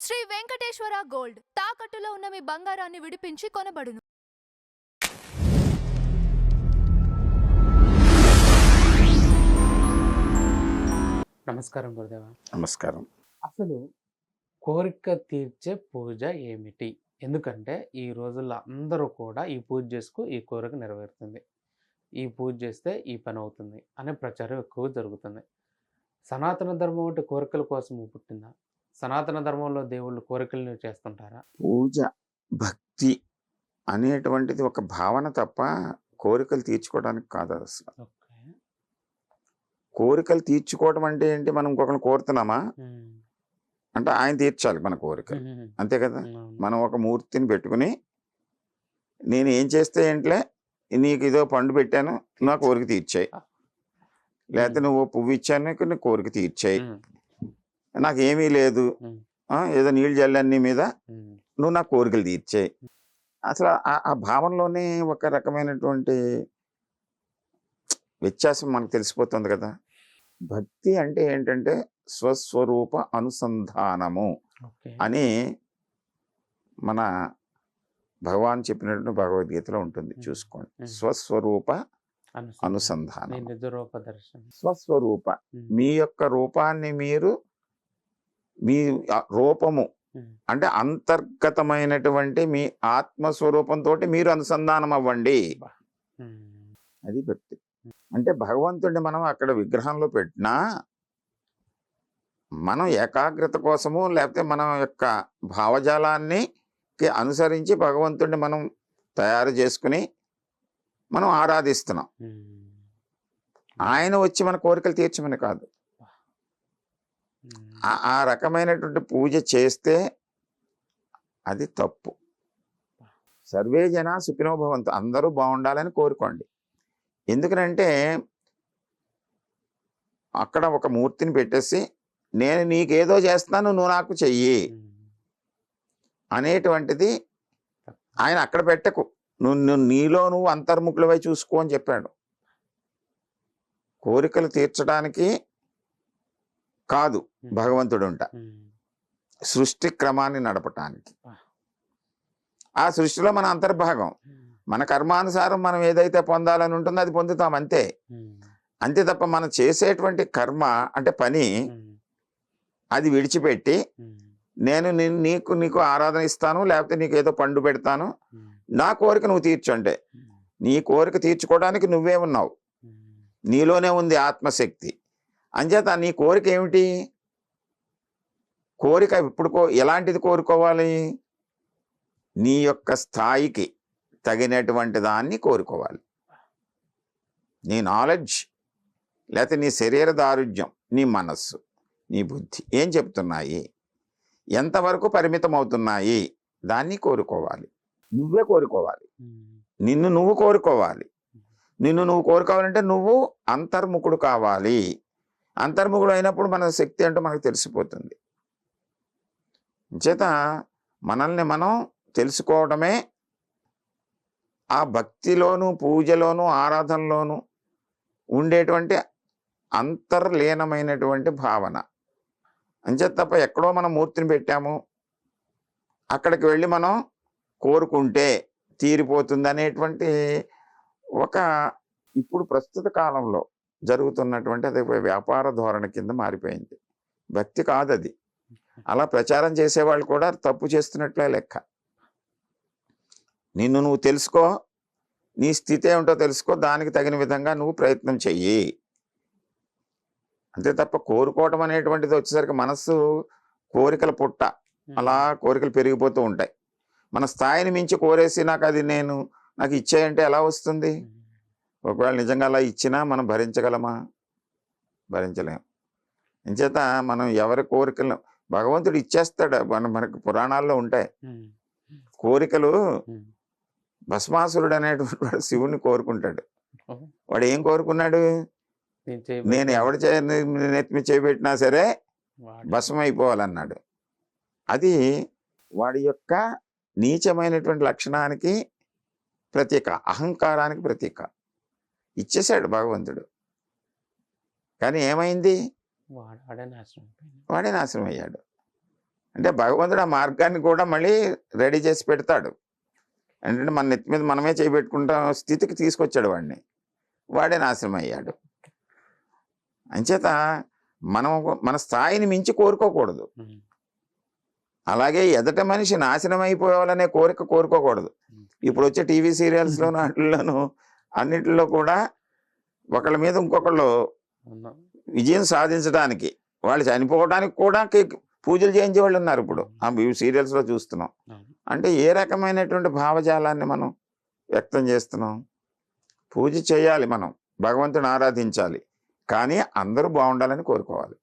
Shri Venkateswara gold తాకట్టులో ఉన్న మీ బంగారాన్ని విడిపించి కొనబడును. నమస్కారం గురుదేవ. నమస్కారం. అసలు కోరిక తీర్చే పూజ ఏమిటి? ఎందుకంటే ఈ రోజుల్లో అందరూ కూడా ఈ పూజ చేసుకో ఈ కోరిక నెరవేరుతుంది, ఈ పూజ చేస్తే ఈ పని అవుతుంది అనే ప్రచారం ఎక్కువ జరుగుతుంది. సనాతన ధర్మం అంటే కోరికల కోసం పుట్టిందా? సనాతన ధర్మంలో దేవుళ్ళు కోరికలను చేస్తుంటారా? పూజ, భక్తి అనేటువంటిది ఒక భావన తప్ప కోరికలు తీర్చుకోవడానికి కాదు అసలు. ఓకే. కోరికలు తీర్చుకోవడం అంటే ఏంటి? మనం ఇంకొకరిని కోరుతున్నామా అంటే ఆయన తీర్చాలి మన కోరిక, అంతే కదా. మనం ఒక మూర్తిని పెట్టుకుని నేను ఏం చేస్తే ఏంట్లే నీకు ఇదో పండు పెట్టాను నా కోరిక తీర్చాయి, లేకపోతే నువ్వు పువ్వు ఇచ్చాను నీ కోరిక తీర్చాయి, నాకేమీ లేదు ఏదో నీళ్ళు జల్లని మీద నువ్వు నా కోరికలు తీర్చాయి. అసలు ఆ భావనలోనే ఒక రకమైనటువంటి వ్యత్యాసం మనకు తెలిసిపోతుంది కదా. భక్తి అంటే ఏంటంటే స్వస్వరూప అనుసంధానము అని మన భగవాన్ చెప్పినట్టు భగవద్గీతలో ఉంటుంది, చూసుకోండి. స్వస్వరూప అనుసంధానం, స్వస్వరూప మీ యొక్క రూపాన్ని మీరు, మీ రూపము అంటే అంతర్గతమైనటువంటి మీ ఆత్మస్వరూపంతో మీరు అనుసంధానం అవ్వండి. అది భక్తి అంటే. భగవంతుడిని మనం అక్కడ విగ్రహంలో పెట్టినా మనం ఏకాగ్రత కోసము లేకపోతే మన యొక్క భావజాలాన్ని అనుసరించి భగవంతుడిని మనం తయారు చేసుకుని మనం ఆరాధిస్తున్నాం. ఆయన వచ్చి మన కోరికలు తీర్చమని కాదు. ఆ రకమైనటువంటి పూజ చేస్తే అది తప్పు. సర్వే జన సుఖినో భవంతు, అందరూ బాగుండాలని కోరుకోండి. ఎందుకనంటే అక్కడ ఒక మూర్తిని పెట్టేసి నేను నీకేదో చేస్తాను నువ్వు నాకు చెయ్యి అనేటువంటిది ఆయన అక్కడ పెట్టకు. నువ్వు నీలో నువ్వు అంతర్ముఖులవై చూసుకో అని చెప్పాడు. కోరికలు తీర్చడానికి కాదు భగవంతుడు ఉంటా, సృష్టి క్రమాన్ని నడపటానికి. ఆ సృష్టిలో మన అంతర్భాగం, మన కర్మానుసారం మనం ఏదైతే పొందాలని ఉంటుందో అది పొందుతాం, అంతే. అంతే తప్ప మనం చేసేటువంటి కర్మ అంటే పని అది విడిచిపెట్టి నేను నీకు ఆరాధన ఇస్తాను లేకపోతే నీకు ఏదో పండు పెడతాను నా కోరిక నువ్వు తీర్చు అంటే, నీ కోరిక తీర్చుకోవడానికి నువ్వే ఉన్నావు, నీలోనే ఉంది ఆత్మశక్తి. అంచేత నీ కోరిక ఏమిటి? కోరిక ఇప్పుడు ఎలాంటిది కోరుకోవాలి? నీ యొక్క స్థాయికి తగినటువంటి దాన్ని కోరుకోవాలి. నీ నాలెడ్జ్ లేకపోతే నీ శరీర దారుఢ్యం, నీ మనస్సు, నీ బుద్ధి ఏం చెప్తున్నాయి, ఎంతవరకు పరిమితం అవుతున్నాయి దాన్ని కోరుకోవాలి. నువ్వే కోరుకోవాలి, నిన్ను నువ్వు కోరుకోవాలి. నిన్ను నువ్వు కోరుకోవాలంటే నువ్వు అంతర్ముఖుడు కావాలి. అంతర్ముఖుడు అయినప్పుడు మన శక్తి అంటూ మనకు తెలిసిపోతుంది. చేత మనల్ని మనం తెలుసుకోవడమే ఆ భక్తిలోను పూజలోను ఆరాధనలోను ఉండేటువంటి అంతర్లీనమైనటువంటి భావన. అంచేత తప్ప ఎక్కడో మనం మూర్తిని పెట్టాము అక్కడికి వెళ్ళి మనం కోరుకుంటే తీరిపోతుంది అనేటువంటి ఒక ఇప్పుడు ప్రస్తుత కాలంలో జరుగుతున్నటువంటి అది వ్యాపార ధోరణి కింద మారిపోయింది. భక్తి కాదు అది. అలా ప్రచారం చేసేవాళ్ళు కూడా తప్పు చేస్తున్నట్లే లెక్క. నిన్ను నువ్వు తెలుసుకో, నీ స్థితి ఏమిటో తెలుసుకో, దానికి తగిన విధంగా నువ్వు ప్రయత్నం చెయ్యి, అంతే తప్ప కోరుకోవటం అనేటువంటిది వచ్చేసరికి మనస్సు కోరికల పుట్ట, అలా కోరికలు పెరిగిపోతూ ఉంటాయి. మన స్థాయిని మించి కోరేసి నాకు ఇచ్చేయంటే ఎలా వస్తుంది? ఒకవేళ నిజంగా అలా ఇచ్చినా మనం భరించగలమా? భరించలేం. ఎంచేత మనం ఎవరి కోరికలను భగవంతుడు ఇచ్చేస్తాడు. మనకి పురాణాల్లో ఉంటాయి కోరికలు. భస్మాసురుడు అనేటువంటి వాడు శివుణ్ణి కోరుకుంటాడు. వాడు ఏం కోరుకున్నాడు? నేను ఎవడి నెత్తిమి చేయబెట్టినా సరే భస్మం అయిపోవాలన్నాడు. అది వాడి యొక్క నీచమైనటువంటి లక్షణానికి ప్రతీక, అహంకారానికి ప్రతీక. ఇచ్చేశాడు భగవంతుడు. కానీ ఏమైంది? వాడే నాశనం అయ్యాడు. అంటే భగవంతుడు ఆ మార్గాన్ని కూడా మళ్ళీ రెడీ చేసి పెడతాడు. అంటే మన నెత్తి మీద మనమే చేయబెట్టుకుంటా స్థితికి తీసుకొచ్చాడు వాడిని. వాడే నాశనం అయ్యాడు. అంచేత మనం మన స్థాయిని మించి కోరుకోకూడదు. అలాగే ఎదట మనిషి నాశనం అయిపోవాలనే కోరుకోకూడదు. ఇప్పుడు వచ్చే టీవీ సీరియల్స్లోను వాటిల్లోనూ అన్నిటిలో కూడా ఒకళ్ళ మీద ఇంకొకళ్ళు విజయం సాధించడానికి, వాళ్ళు చనిపోవడానికి కూడా పూజలు చేయించే వాళ్ళు ఉన్నారు ఇప్పుడు. సీరియల్స్లో చూస్తున్నాం. అంటే ఏ రకమైనటువంటి భావజాలాన్ని మనం వ్యక్తం చేస్తున్నాం? పూజ చేయాలి, మనం భగవంతుని ఆరాధించాలి, కానీ అందరూ బాగుండాలని కోరుకోవాలి.